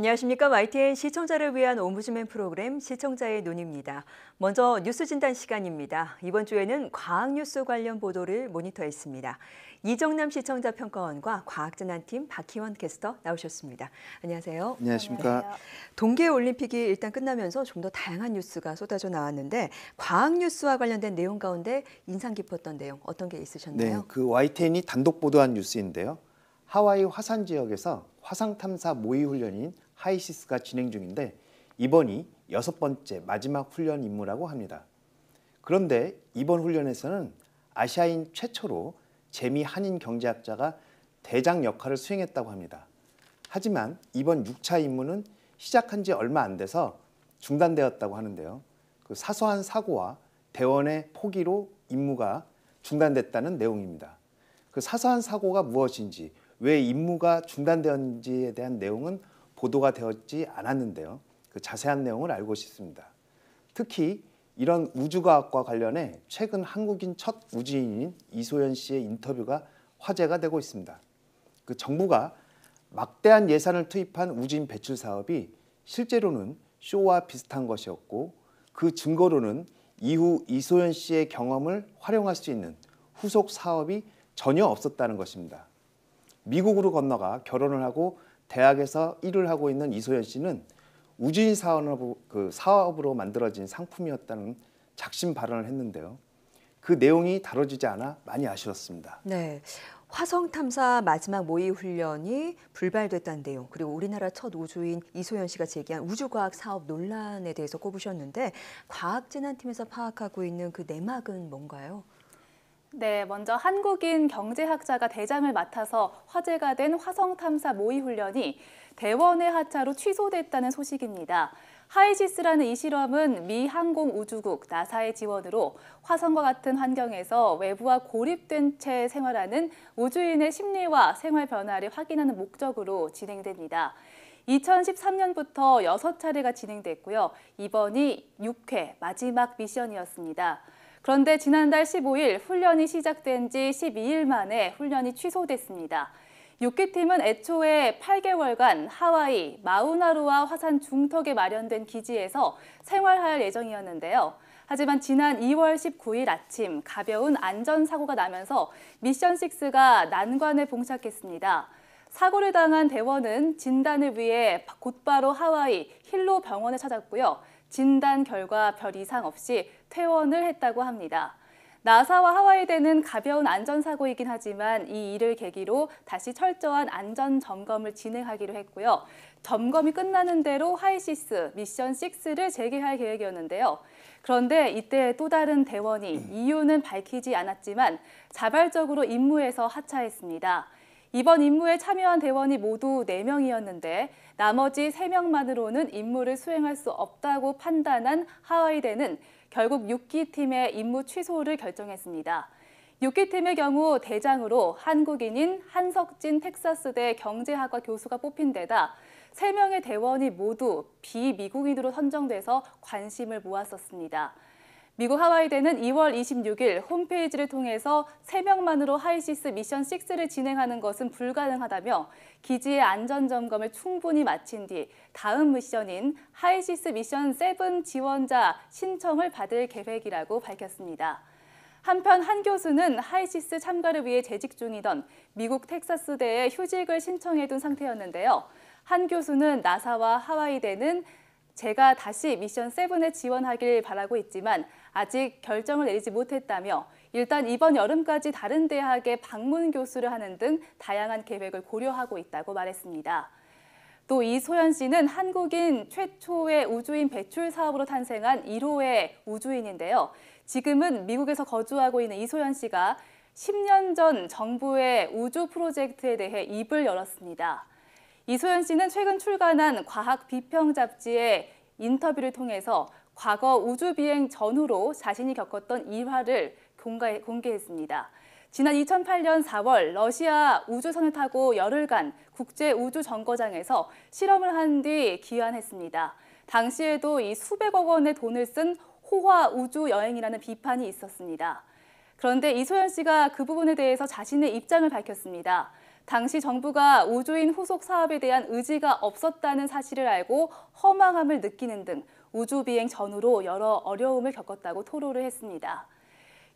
안녕하십니까. YTN 시청자를 위한 옴부즈맨 프로그램 시청자의 눈입니다. 먼저 뉴스 진단 시간입니다. 이번 주에는 과학 뉴스 관련 보도를 모니터했습니다. 이정남 시청자 평가원과 과학재난팀 박희원 캐스터 나오셨습니다. 안녕하세요. 안녕하십니까. 안녕하세요. 동계올림픽이 일단 끝나면서 좀 더 다양한 뉴스가 쏟아져 나왔는데 과학 뉴스와 관련된 내용 가운데 인상 깊었던 내용 어떤 게 있으셨나요? 네, 그 YTN이 단독 보도한 뉴스인데요. 하와이 화산 지역에서 화상 탐사 모의 훈련인 하이시스가 진행 중인데 이번이 6번째 마지막 훈련 임무라고 합니다. 그런데 이번 훈련에서는 아시아인 최초로 재미 한인 경제학자가 대장 역할을 수행했다고 합니다. 하지만 이번 6차 임무는 시작한 지 얼마 안 돼서 중단되었다고 하는데요. 그 사소한 사고와 대원의 포기로 임무가 중단됐다는 내용입니다. 그 사소한 사고가 무엇인지, 왜 임무가 중단되었는지에 대한 내용은 보도가 되었지 않았는데요. 그 자세한 내용을 알고 싶습니다. 특히 이런 우주과학과 관련해 최근 한국인 첫 우주인인 이소연 씨의 인터뷰가 화제가 되고 있습니다. 그 정부가 막대한 예산을 투입한 우주인 배출 사업이 실제로는 쇼와 비슷한 것이었고 그 증거로는 이후 이소연 씨의 경험을 활용할 수 있는 후속 사업이 전혀 없었다는 것입니다. 미국으로 건너가 결혼을 하고 대학에서 일을 하고 있는 이소연 씨는 우주인 사업으로 만들어진 상품이었다는 작심 발언을 했는데요. 그 내용이 다뤄지지 않아 많이 아쉬웠습니다. 네. 화성 탐사 마지막 모의 훈련이 불발됐다는 내용, 그리고 우리나라 첫 우주인 이소연 씨가 제기한 우주과학 사업 논란에 대해서 꼽으셨는데 과학재난팀에서 파악하고 있는 그 내막은 뭔가요? 네, 먼저 한국인 경제학자가 대장을 맡아서 화제가 된 화성 탐사 모의 훈련이 대원의 하차로 취소됐다는 소식입니다. 하이시스라는 이 실험은 미 항공우주국 나사의 지원으로 화성과 같은 환경에서 외부와 고립된 채 생활하는 우주인의 심리와 생활 변화를 확인하는 목적으로 진행됩니다. 2013년부터 6차례가 진행됐고요. 이번이 6회 마지막 미션이었습니다. 그런데 지난달 15일 훈련이 시작된 지 12일 만에 훈련이 취소됐습니다. 6기 팀은 애초에 8개월간 하와이 마우나루아 화산 중턱에 마련된 기지에서 생활할 예정이었는데요. 하지만 지난 2월 19일 아침 가벼운 안전사고가 나면서 미션 6가 난관에 봉착했습니다. 사고를 당한 대원은 진단을 위해 곧바로 하와이 힐로 병원을 찾았고요. 진단 결과 별 이상 없이 퇴원을 했다고 합니다. 나사와 하와이대는 가벼운 안전사고이긴 하지만 이 일을 계기로 다시 철저한 안전점검을 진행하기로 했고요. 점검이 끝나는 대로 하이시스 미션 6를 재개할 계획이었는데요. 그런데 이때 또 다른 대원이 이유는 밝히지 않았지만 자발적으로 임무에서 하차했습니다. 이번 임무에 참여한 대원이 모두 4명이었는데 나머지 3명만으로는 임무를 수행할 수 없다고 판단한 하와이대는 결국 6기 팀의 임무 취소를 결정했습니다. 6기 팀의 경우 대장으로 한국인인 한석진 텍사스대 경제학과 교수가 뽑힌 데다 3명의 대원이 모두 비미국인으로 선정돼서 관심을 모았었습니다. 미국 하와이대는 2월 26일 홈페이지를 통해서 3명만으로 하이시스 미션 6를 진행하는 것은 불가능하다며 기지의 안전점검을 충분히 마친 뒤 다음 미션인 하이시스 미션 7 지원자 신청을 받을 계획이라고 밝혔습니다. 한편 한 교수는 하이시스 참가를 위해 재직 중이던 미국 텍사스대에 휴직을 신청해둔 상태였는데요. 한 교수는 나사와 하와이대는 제가 다시 미션 7에 지원하길 바라고 있지만 아직 결정을 내리지 못했다며 일단 이번 여름까지 다른 대학에 방문 교수를 하는 등 다양한 계획을 고려하고 있다고 말했습니다. 또 이소연 씨는 한국인 최초의 우주인 배출 사업으로 탄생한 1호의 우주인인데요. 지금은 미국에서 거주하고 있는 이소연 씨가 10년 전 정부의 우주 프로젝트에 대해 입을 열었습니다. 이소연 씨는 최근 출간한 과학 비평 잡지의 인터뷰를 통해서 과거 우주 비행 전후로 자신이 겪었던 일화를 공개했습니다. 지난 2008년 4월 러시아 우주선을 타고 열흘간 국제 우주 정거장에서 실험을 한 뒤 귀환했습니다. 당시에도 이 수백억 원의 돈을 쓴 호화 우주 여행이라는 비판이 있었습니다. 그런데 이소연 씨가 그 부분에 대해서 자신의 입장을 밝혔습니다. 당시 정부가 우주인 후속 사업에 대한 의지가 없었다는 사실을 알고 허망함을 느끼는 등 우주 비행 전후로 여러 어려움을 겪었다고 토로를 했습니다.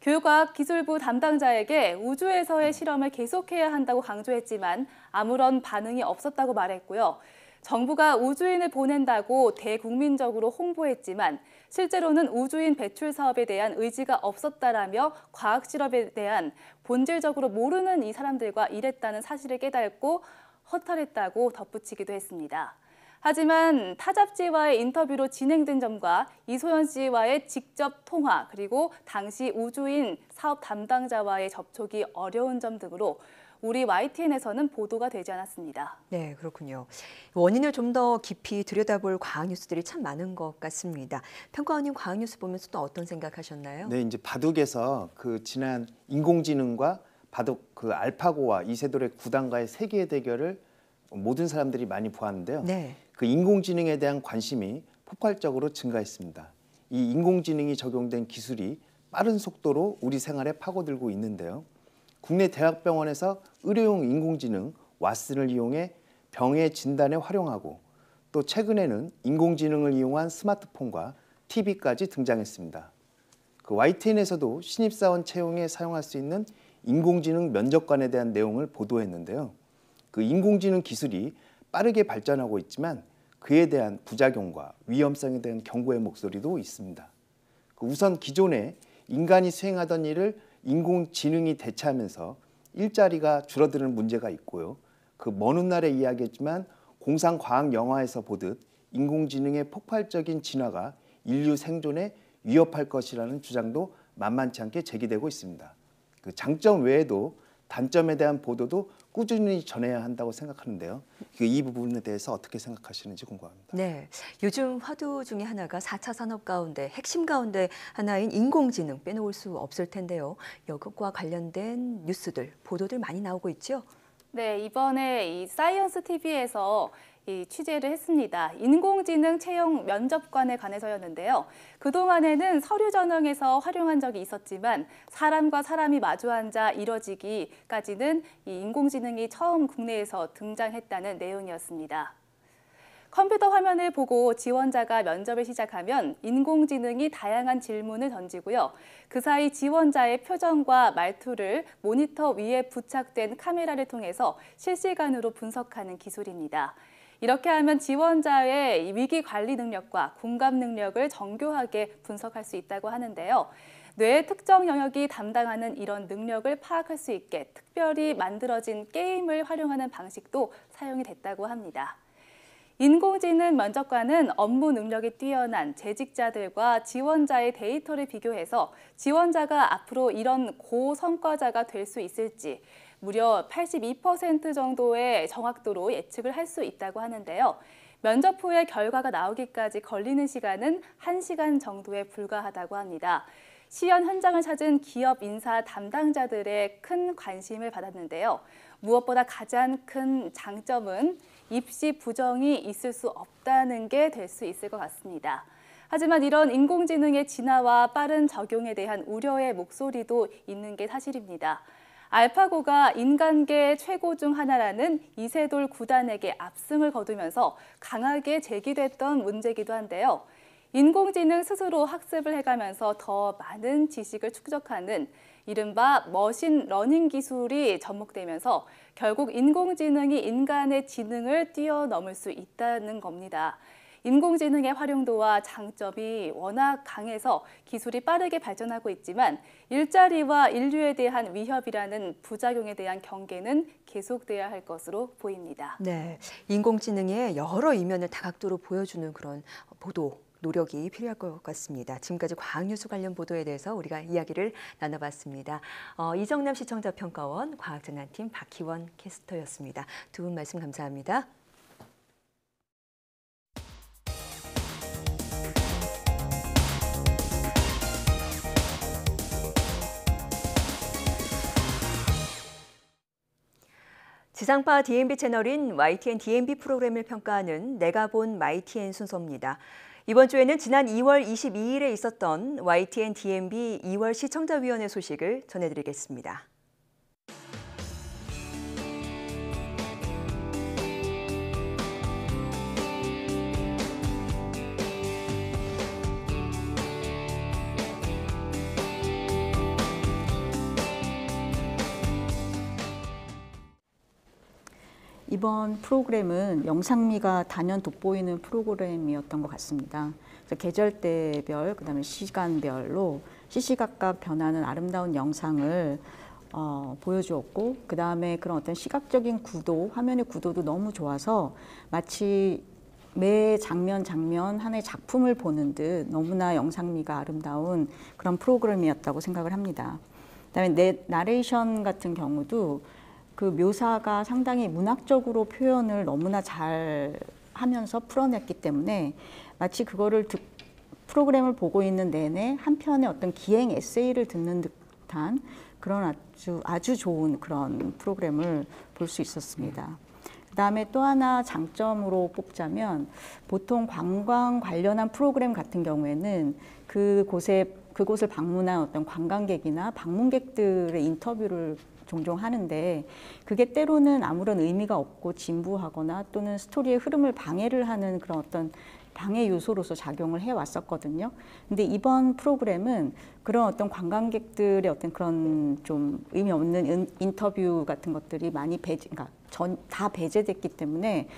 교육과학기술부 담당자에게 우주에서의 실험을 계속해야 한다고 강조했지만 아무런 반응이 없었다고 말했고요. 정부가 우주인을 보낸다고 대국민적으로 홍보했지만 실제로는 우주인 배출 사업에 대한 의지가 없었다라며 과학 실험에 대한 본질적으로 모르는 이 사람들과 일했다는 사실을 깨닫고 허탈했다고 덧붙이기도 했습니다. 하지만 타 잡지와의 인터뷰로 진행된 점과 이소연 씨와의 직접 통화 그리고 당시 우주인 사업 담당자와의 접촉이 어려운 점 등으로 우리 YTN에서는 보도가 되지 않았습니다. 네, 그렇군요. 원인을 좀 더 깊이 들여다볼 과학 뉴스들이 참 많은 것 같습니다. 평가원님 과학 뉴스 보면서 또 어떤 생각하셨나요? 네, 이제 바둑에서 그 지난 인공지능과 바둑 그 알파고와 이세돌의 구단과의 세계의 대결을 모든 사람들이 많이 보았는데요. 네. 그 인공지능에 대한 관심이 폭발적으로 증가했습니다. 이 인공지능이 적용된 기술이 빠른 속도로 우리 생활에 파고들고 있는데요. 국내 대학병원에서 의료용 인공지능 왓슨을 이용해 병의 진단에 활용하고 또 최근에는 인공지능을 이용한 스마트폰과 TV까지 등장했습니다. 그 YTN에서도 신입사원 채용에 사용할 수 있는 인공지능 면접관에 대한 내용을 보도했는데요. 그 인공지능 기술이 빠르게 발전하고 있지만 그에 대한 부작용과 위험성에 대한 경고의 목소리도 있습니다. 우선 기존에 인간이 수행하던 일을 인공지능이 대체하면서 일자리가 줄어드는 문제가 있고요. 그 먼 훗날의 이야기였지만 공상과학 영화에서 보듯 인공지능의 폭발적인 진화가 인류 생존에 위협할 것이라는 주장도 만만치 않게 제기되고 있습니다. 그 장점 외에도 단점에 대한 보도도 꾸준히 전해야 한다고 생각하는데요. 이 부분에 대해서 어떻게 생각하시는지 궁금합니다. 네, 요즘 화두 중에 하나가 4차 산업 가운데 핵심 가운데 하나인 인공지능 빼놓을 수 없을 텐데요. 이것과 관련된 뉴스들, 보도들 많이 나오고 있죠? 네, 이번에 이 사이언스 TV에서 이 취재를 했습니다. 인공지능 채용 면접관에 관해서였는데요. 그동안에는 서류 전형에서 활용한 적이 있었지만 사람과 사람이 마주 앉아 이뤄지기까지는 이 인공지능이 처음 국내에서 등장했다는 내용이었습니다. 컴퓨터 화면을 보고 지원자가 면접을 시작하면 인공지능이 다양한 질문을 던지고요. 그 사이 지원자의 표정과 말투를 모니터 위에 부착된 카메라를 통해서 실시간으로 분석하는 기술입니다. 이렇게 하면 지원자의 위기 관리 능력과 공감 능력을 정교하게 분석할 수 있다고 하는데요. 뇌의 특정 영역이 담당하는 이런 능력을 파악할 수 있게 특별히 만들어진 게임을 활용하는 방식도 사용이 됐다고 합니다. 인공지능 면접관은 업무 능력이 뛰어난 재직자들과 지원자의 데이터를 비교해서 지원자가 앞으로 이런 고성과자가 될 수 있을지 무려 82% 정도의 정확도로 예측을 할 수 있다고 하는데요. 면접 후에 결과가 나오기까지 걸리는 시간은 1시간 정도에 불과하다고 합니다. 시연 현장을 찾은 기업 인사 담당자들의 큰 관심을 받았는데요. 무엇보다 가장 큰 장점은 입시 부정이 있을 수 없다는 게 될 수 있을 것 같습니다. 하지만 이런 인공지능의 진화와 빠른 적용에 대한 우려의 목소리도 있는 게 사실입니다. 알파고가 인간계 최고 중 하나라는 이세돌 구단에게 압승을 거두면서 강하게 제기됐던 문제이기도 한데요. 인공지능 스스로 학습을 해가면서 더 많은 지식을 축적하는 이른바 머신 러닝 기술이 접목되면서 결국 인공지능이 인간의 지능을 뛰어넘을 수 있다는 겁니다. 인공지능의 활용도와 장점이 워낙 강해서 기술이 빠르게 발전하고 있지만 일자리와 인류에 대한 위협이라는 부작용에 대한 경계는 계속돼야 할 것으로 보입니다. 네, 인공지능의 여러 이면을 다각도로 보여주는 그런 보도, 노력이 필요할 것 같습니다. 지금까지 과학뉴스 관련 보도에 대해서 우리가 이야기를 나눠봤습니다. 이정남 시청자평가원, 과학재난팀 박희원 캐스터였습니다. 두 분 말씀 감사합니다. 지상파 DMB 채널인 YTN DMB 프로그램을 평가하는 내가 본 YTN 순서입니다. 이번 주에는 지난 2월 22일에 있었던 YTN DMB 2월 시청자위원회 소식을 전해드리겠습니다. 이번 프로그램은 영상미가 단연 돋보이는 프로그램이었던 것 같습니다. 그래서 계절대별, 그다음에 시간별로 시시각각 변하는 아름다운 영상을 보여주었고, 그다음에 그런 어떤 시각적인 구도, 화면의 구도도 너무 좋아서 마치 매 장면 하나의 작품을 보는 듯 너무나 영상미가 아름다운 그런 프로그램이었다고 생각을 합니다. 그다음에 나레이션 같은 경우도 그 묘사가 상당히 문학적으로 표현을 너무나 잘 하면서 풀어냈기 때문에 마치 그거를 프로그램을 보고 있는 내내 한 편의 어떤 기행 에세이를 듣는 듯한 그런 아주 좋은 그런 프로그램을 볼 수 있었습니다. 그다음에 또 하나 장점으로 뽑자면 보통 관광 관련한 프로그램 같은 경우에는 그곳을 방문한 어떤 관광객이나 방문객들의 인터뷰를 종종 하는데 그게 때로는 아무런 의미가 없고 진부하거나 또는 스토리의 흐름을 방해를 하는 그런 어떤 방해 요소로서 작용을 해왔었거든요. 근데 이번 프로그램은 그런 어떤 관광객들의 어떤 그런 좀 의미 없는 인터뷰 같은 것들이 많이 다 배제됐기 때문에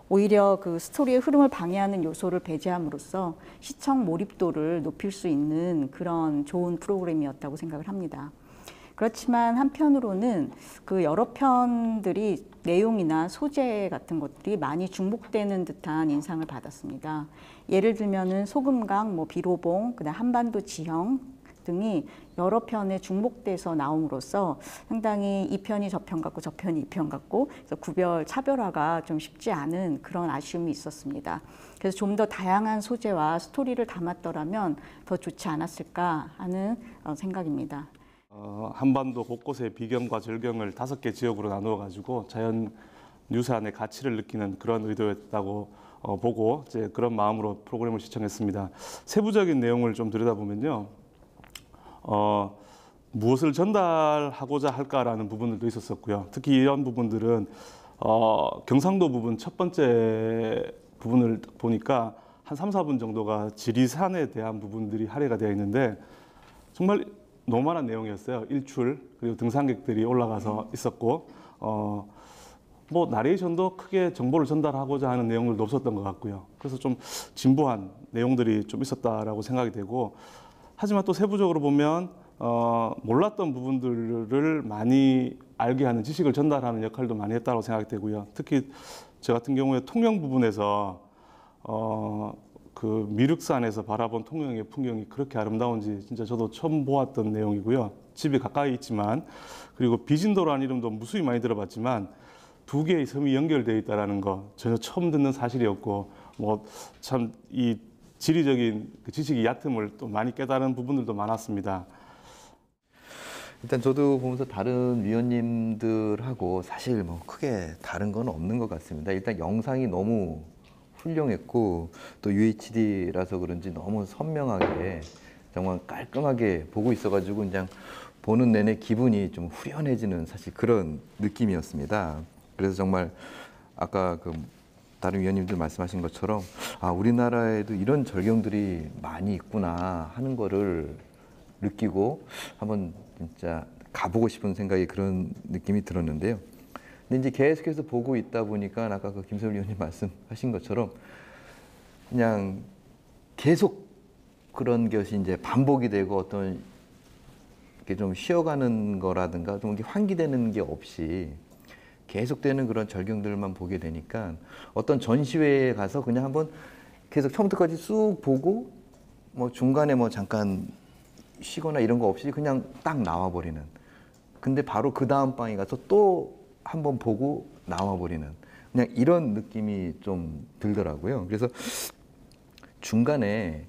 오히려 그 스토리의 흐름을 방해하는 요소를 배제함으로써 시청 몰입도를 높일 수 있는 그런 좋은 프로그램이었다고 생각을 합니다. 그렇지만 한편으로는 그 여러 편들이 내용이나 소재 같은 것들이 많이 중복되는 듯한 인상을 받았습니다. 예를 들면은 소금강, 비로봉, 그다음 한반도 지형 등이 여러 편에 중복돼서 나옴으로써 상당히 이 편이 저 편 같고 저 편이 이 편 같고 그래서 차별화가 좀 쉽지 않은 그런 아쉬움이 있었습니다. 그래서 좀 더 다양한 소재와 스토리를 담았더라면 더 좋지 않았을까 하는 생각입니다. 한반도 곳곳의 비경과 절경을 5개 지역으로 나누어 가지고 자연 유산의 가치를 느끼는 그런 의도였다고 보고 이제 그런 마음으로 프로그램을 시청했습니다. 세부적인 내용을 좀 들여다보면요, 무엇을 전달하고자 할까라는 부분들도 있었었고요. 특히 이런 부분들은 경상도 부분 첫 번째 부분을 보니까 한 3, 4분 정도가 지리산에 대한 부분들이 할애가 되어 있는데 정말 노멀한 내용이었어요. 일출, 그리고 등산객들이 올라가서 있었고, 나레이션도 크게 정보를 전달하고자 하는 내용들도 없었던 것 같고요. 그래서 좀 진부한 내용들이 좀 있었다라고 생각이 되고, 하지만 또 세부적으로 보면 몰랐던 부분들을 많이 알게 하는, 지식을 전달하는 역할도 많이 했다고 생각이 되고요. 특히 저 같은 경우에 통영 부분에서 그 미륵산에서 바라본 통영의 풍경이 그렇게 아름다운지 진짜 저도 처음 보았던 내용이고요. 집이 가까이 있지만, 그리고 비진도라는 이름도 무수히 많이 들어봤지만 2개의 섬이 연결되어 있다는 거 전혀 처음 듣는 사실이었고, 참 이 지리적인 그 지식의 얕음을 또 많이 깨달은 부분들도 많았습니다. 일단 저도 보면서 다른 위원님들하고 사실 크게 다른 건 없는 것 같습니다. 일단 영상이 너무 훌륭했고 또 UHD라서 그런지 너무 선명하게 정말 깔끔하게 보고 있어가지고 그냥 보는 내내 기분이 좀 후련해지는 사실 그런 느낌이었습니다. 그래서 정말 아까 그 다른 위원님들 말씀하신 것처럼 우리나라에도 이런 절경들이 많이 있구나 하는 거를 느끼고 한번 진짜 가보고 싶은 생각이 그런 느낌이 들었는데요. 근데 이제 계속해서 보고 있다 보니까 아까 그 김세울 위원님 말씀하신 것처럼 그냥 계속 그런 것이 이제 반복이 되고 어떤 이렇게 좀 쉬어가는 거라든가 좀 이렇게 환기되는 게 없이 계속되는 그런 절경들만 보게 되니까 어떤 전시회에 가서 그냥 한번 계속 처음부터까지 쑥 보고 중간에 잠깐 쉬거나 이런 거 없이 그냥 딱 나와버리는. 근데 바로 그 다음 방에 가서 또 한번 보고 나와버리는 그냥 이런 느낌이 좀 들더라고요. 그래서 중간에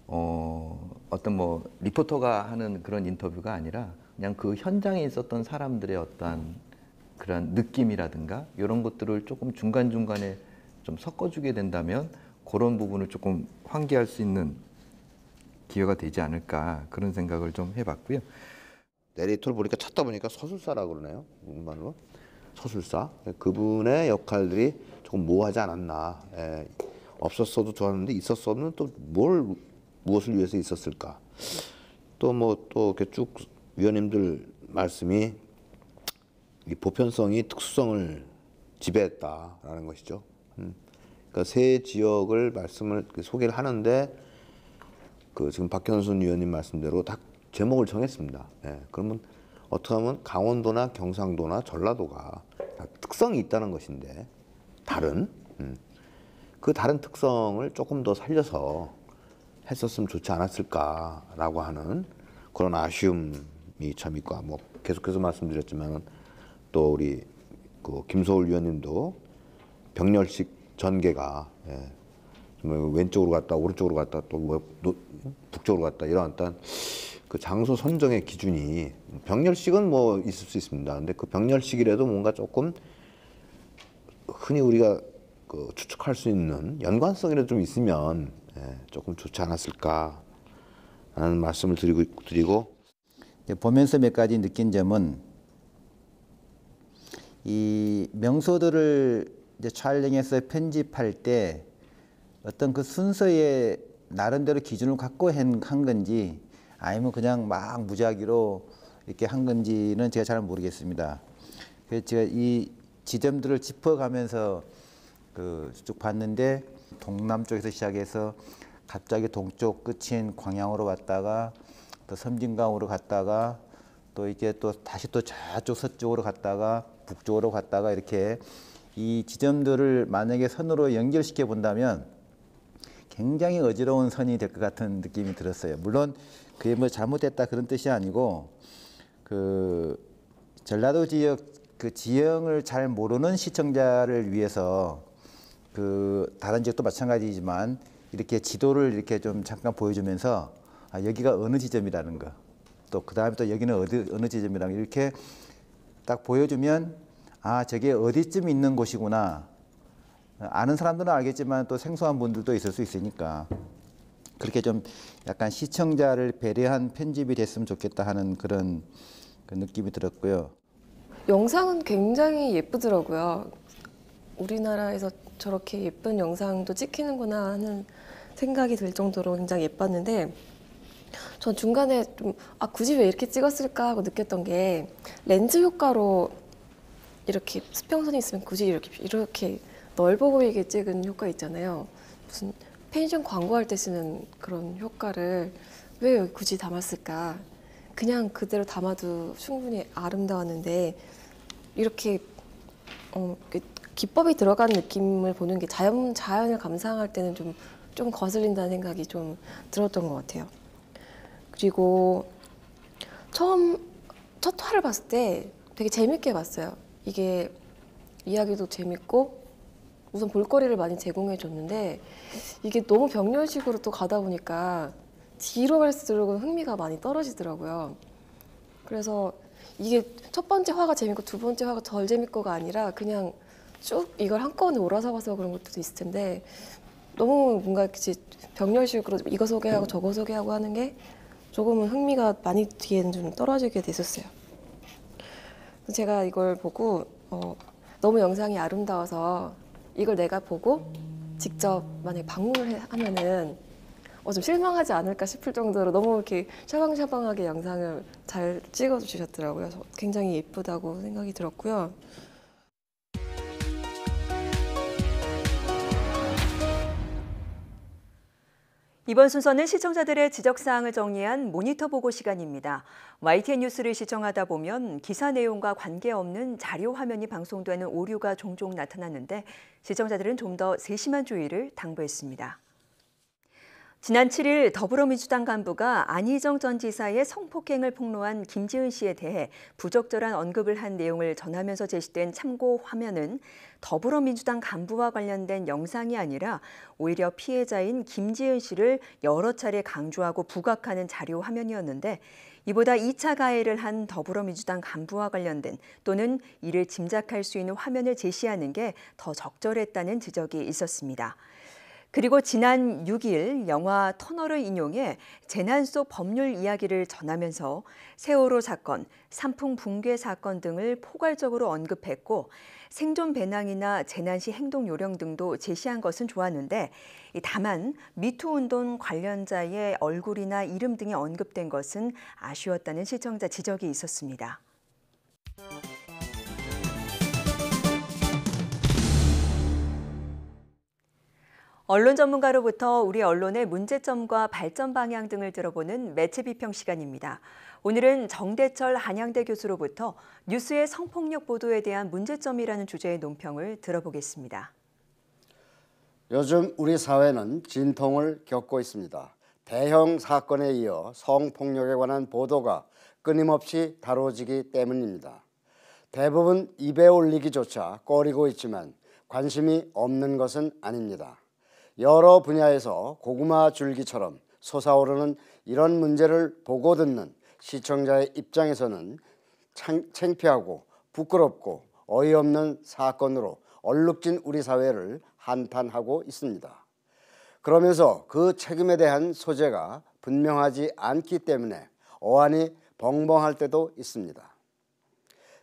어떤 리포터가 하는 그런 인터뷰가 아니라 그냥 그 현장에 있었던 사람들의 어떤 그런 느낌이라든가 이런 것들을 조금 중간중간에 좀 섞어주게 된다면 그런 부분을 조금 환기할 수 있는 기회가 되지 않을까 그런 생각을 좀 해봤고요. 내레이터를 보니까 찾다 보니까 서술사라고 그러네요. 말로 서술사. 그분의 역할들이 조금 모호하지 않았나. 없었어도 좋았는데 있었으면 또 무엇을 위해서 있었을까. 또 이렇게 쭉 위원님들 말씀이 이 보편성이 특수성을 지배했다라는 것이죠. 그러니까 세 지역을 소개를 하는데 지금 박현순 의원님 말씀대로 딱 제목을 정했습니다. 예, 그러면 어떻게 하면 강원도나 경상도나 전라도가 다 특성이 있다는 것인데 다른 그 다른 특성을 조금 더 살려서 했었으면 좋지 않았을까라고 하는 그런 아쉬움이 참 있고, 뭐 계속해서 말씀드렸지만 또 우리 김소월 위원님도 병렬식 전개가 왼쪽으로 갔다 오른쪽으로 갔다 또 뭐 북쪽으로 갔다 이런 어떤 그 장소 선정의 기준이 병렬식은 뭐 있을 수 있습니다. 근데 그 병렬식이라도 뭔가 조금 흔히 우리가 추측할 수 있는 연관성이라도 좀 있으면 조금 좋지 않았을까 하는 말씀을 드리고 보면서 몇 가지 느낀 점은 이 명소들을 이제 촬영해서 편집할 때 어떤 그 순서에 나름대로 기준을 갖고 한 건지 아니면 그냥 막 무작위로 이렇게 한 건지는 제가 잘 모르겠습니다. 그래서 제가 이 지점들을 짚어가면서 쭉 봤는데 동남쪽에서 시작해서 갑자기 동쪽 끝인 광양으로 갔다가 또 섬진강으로 갔다가 또 이게 또 다시 또 저쪽 서쪽으로 갔다가 북쪽으로 갔다가 이렇게 이 지점들을 만약에 선으로 연결시켜 본다면 굉장히 어지러운 선이 될 것 같은 느낌이 들었어요. 물론 그게 뭐 잘못됐다 그런 뜻이 아니고 전라도 지역 지형을 잘 모르는 시청자를 위해서 다른 지역도 마찬가지지만 이렇게 지도를 이렇게 좀 잠깐 보여주면서 여기가 어느 지점이라는 거, 또 그 다음에 또 여기는 어느 지점이라는 거 이렇게 딱 보여주면 저게 어디쯤 있는 곳이구나. 아는 사람들은 알겠지만 또 생소한 분들도 있을 수 있으니까 그렇게 좀 약간 시청자를 배려한 편집이 됐으면 좋겠다 하는 그런 느낌이 들었고요. 영상은 굉장히 예쁘더라고요. 우리나라에서 저렇게 예쁜 영상도 찍히는구나 하는 생각이 들 정도로 굉장히 예뻤는데 전 중간에 좀 굳이 왜 이렇게 찍었을까 하고 느꼈던 게 렌즈 효과로 이렇게 수평선이 있으면 굳이 이렇게 넓어 보이게 찍은 효과 있잖아요. 무슨 펜션 광고할 때 쓰는 그런 효과를 왜 여기 굳이 담았을까? 그냥 그대로 담아도 충분히 아름다웠는데 이렇게 기법이 들어간 느낌을 보는 게 자연을 감상할 때는 좀 거슬린다는 생각이 좀 들었던 것 같아요. 그리고 첫 화를 봤을 때 되게 재밌게 봤어요. 이게 이야기도 재밌고 우선 볼거리를 많이 제공해 줬는데 이게 너무 병렬식으로 또 가다 보니까 뒤로 갈수록 흥미가 많이 떨어지더라고요. 그래서 이게 첫 번째 화가 재밌고 두 번째 화가 덜 재밌고가 아니라 그냥 쭉 이걸 한꺼번에 몰아서 봐서 그런 것도 있을 텐데 너무 뭔가 병렬식으로 이거 소개하고 저거 소개하고 하는 게 조금은 흥미가 많이 뒤에는 좀 떨어지게 됐었어요. 제가 이걸 보고 너무 영상이 아름다워서 이걸 내가 보고 직접 만약에 방문을 하면은 좀 실망하지 않을까 싶을 정도로 너무 이렇게 샤방샤방하게 영상을 잘 찍어 주셨더라고요. 굉장히 예쁘다고 생각이 들었고요. 이번 순서는 시청자들의 지적사항을 정리한 모니터 보고 시간입니다. YTN 뉴스를 시청하다 보면 기사 내용과 관계없는 자료 화면이 방송되는 오류가 종종 나타나는데 시청자들은 좀 더 세심한 주의를 당부했습니다. 지난 7일 더불어민주당 간부가 안희정 전 지사의 성폭행을 폭로한 김지은 씨에 대해 부적절한 언급을 한 내용을 전하면서 제시된 참고 화면은 더불어민주당 간부와 관련된 영상이 아니라 오히려 피해자인 김지은 씨를 여러 차례 강조하고 부각하는 자료 화면이었는데 이보다 2차 가해를 한 더불어민주당 간부와 관련된 또는 이를 짐작할 수 있는 화면을 제시하는 게 더 적절했다는 지적이 있었습니다. 그리고 지난 6일 영화 터널을 인용해 재난 속 법률 이야기를 전하면서 세월호 사건, 산풍 붕괴 사건 등을 포괄적으로 언급했고 생존 배낭이나 재난 시 행동 요령 등도 제시한 것은 좋았는데 다만 미투 운동 관련자의 얼굴이나 이름 등이 언급된 것은 아쉬웠다는 시청자 지적이 있었습니다. 언론 전문가로부터 우리 언론의 문제점과 발전 방향 등을 들어보는 매체 비평 시간입니다. 오늘은 정대철 한양대 교수로부터 뉴스의 성폭력 보도에 대한 문제점이라는 주제의 논평을 들어보겠습니다. 요즘 우리 사회는 진통을 겪고 있습니다. 대형 사건에 이어 성폭력에 관한 보도가 끊임없이 다뤄지기 때문입니다. 대부분 입에 올리기조차 꺼리고 있지만 관심이 없는 것은 아닙니다. 여러 분야에서 고구마 줄기처럼 솟아오르는 이런 문제를 보고 듣는 시청자의 입장에서는 창피하고 부끄럽고 어이없는 사건으로 얼룩진 우리 사회를 한탄하고 있습니다. 그러면서 그 책임에 대한 소재가 분명하지 않기 때문에 어안이 벙벙할 때도 있습니다.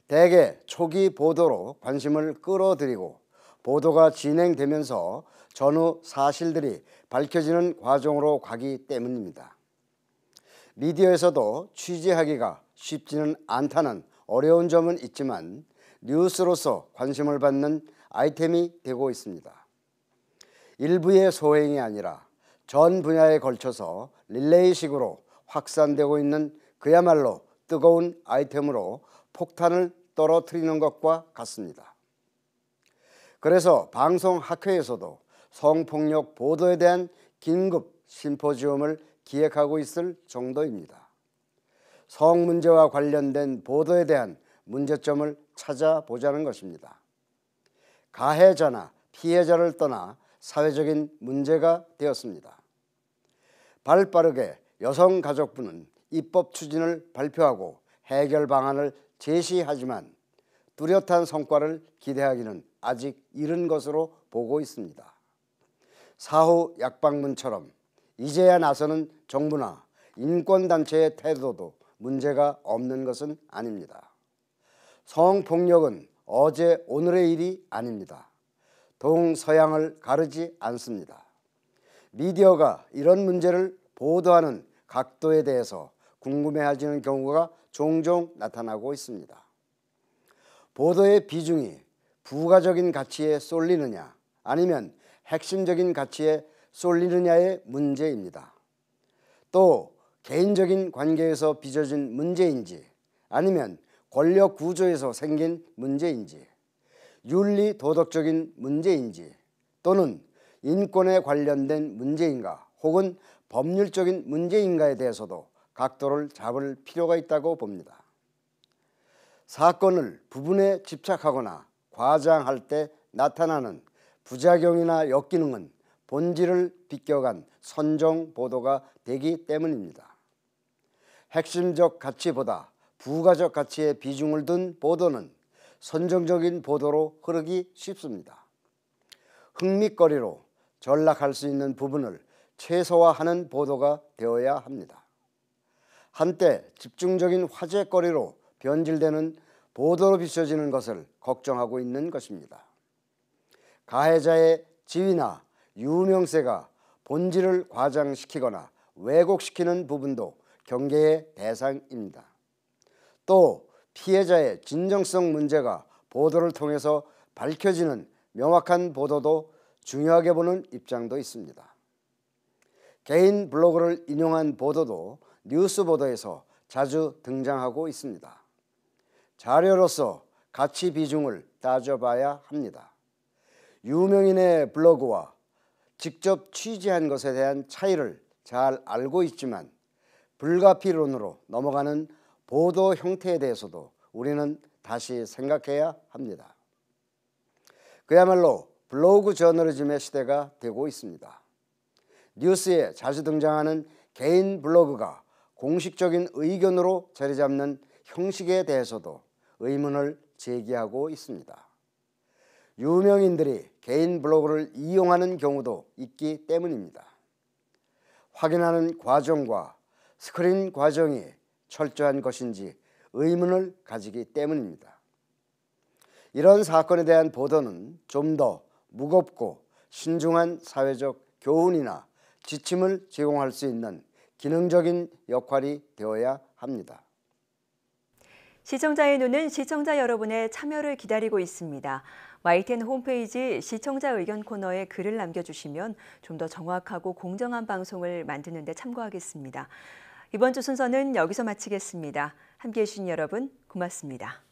대개 초기 보도로 관심을 끌어들이고 보도가 진행되면서 전후 사실들이 밝혀지는 과정으로 가기 때문입니다. 미디어에서도 취재하기가 쉽지는 않다는 어려운 점은 있지만 뉴스로서 관심을 받는 아이템이 되고 있습니다. 일부의 소행이 아니라 전 분야에 걸쳐서 릴레이식으로 확산되고 있는 그야말로 뜨거운 아이템으로 폭탄을 떨어뜨리는 것과 같습니다. 그래서 방송학회에서도 성폭력 보도에 대한 긴급 심포지엄을 기획하고 있을 정도입니다. 성 문제와 관련된 보도에 대한 문제점을 찾아보자는 것입니다. 가해자나 피해자를 떠나 사회적인 문제가 되었습니다. 발빠르게 여성가족부는 입법 추진을 발표하고 해결 방안을 제시하지만 뚜렷한 성과를 기대하기는 아직 이른 것으로 보고 있습니다. 사후 약방문처럼 이제야 나서는 정부나 인권단체의 태도도 문제가 없는 것은 아닙니다. 성폭력은 어제 오늘의 일이 아닙니다. 동서양을 가르지 않습니다. 미디어가 이런 문제를 보도하는 각도에 대해서 궁금해하시는 경우가 종종 나타나고 있습니다. 보도의 비중이 부가적인 가치에 쏠리느냐 아니면 핵심적인 가치에 쏠리느냐의 문제입니다. 또 개인적인 관계에서 빚어진 문제인지 아니면 권력 구조에서 생긴 문제인지 윤리 도덕적인 문제인지 또는 인권에 관련된 문제인가 혹은 법률적인 문제인가에 대해서도 각도를 잡을 필요가 있다고 봅니다. 사건을 부분에 집착하거나 과장할 때 나타나는 부작용이나 역기능은 본질을 비껴간 선정 보도가 되기 때문입니다. 핵심적 가치보다 부가적 가치에 비중을 둔 보도는 선정적인 보도로 흐르기 쉽습니다. 흥미거리로 전락할 수 있는 부분을 최소화하는 보도가 되어야 합니다. 한때 집중적인 화제거리로 변질되는 보도로 비춰지는 것을 걱정하고 있는 것입니다. 가해자의 지위나 유명세가 본질을 과장시키거나 왜곡시키는 부분도 경계의 대상입니다. 또 피해자의 진정성 문제가 보도를 통해서 밝혀지는 명확한 보도도 중요하게 보는 입장도 있습니다. 개인 블로그를 인용한 보도도 뉴스 보도에서 자주 등장하고 있습니다. 자료로서 가치 비중을 따져봐야 합니다. 유명인의 블로그와 직접 취재한 것에 대한 차이를 잘 알고 있지만 불가피론으로 넘어가는 보도 형태에 대해서도 우리는 다시 생각해야 합니다. 그야말로 블로그 저널리즘의 시대가 되고 있습니다. 뉴스에 자주 등장하는 개인 블로그가 공식적인 의견으로 자리 잡는 형식에 대해서도 의문을 제기하고 있습니다. 유명인들이 개인 블로그를 이용하는 경우도 있기 때문입니다. 확인하는 과정과 스크린 과정이 철저한 것인지 의문을 가지기 때문입니다. 이런 사건에 대한 보도는 좀 더 무겁고 신중한 사회적 교훈이나 지침을 제공할 수 있는 기능적인 역할이 되어야 합니다. 시청자의 눈은 시청자 여러분의 참여를 기다리고 있습니다. YTN 홈페이지 시청자 의견 코너에 글을 남겨주시면 좀 더 정확하고 공정한 방송을 만드는 데 참고하겠습니다. 이번 주 순서는 여기서 마치겠습니다. 함께해 주신 여러분 고맙습니다.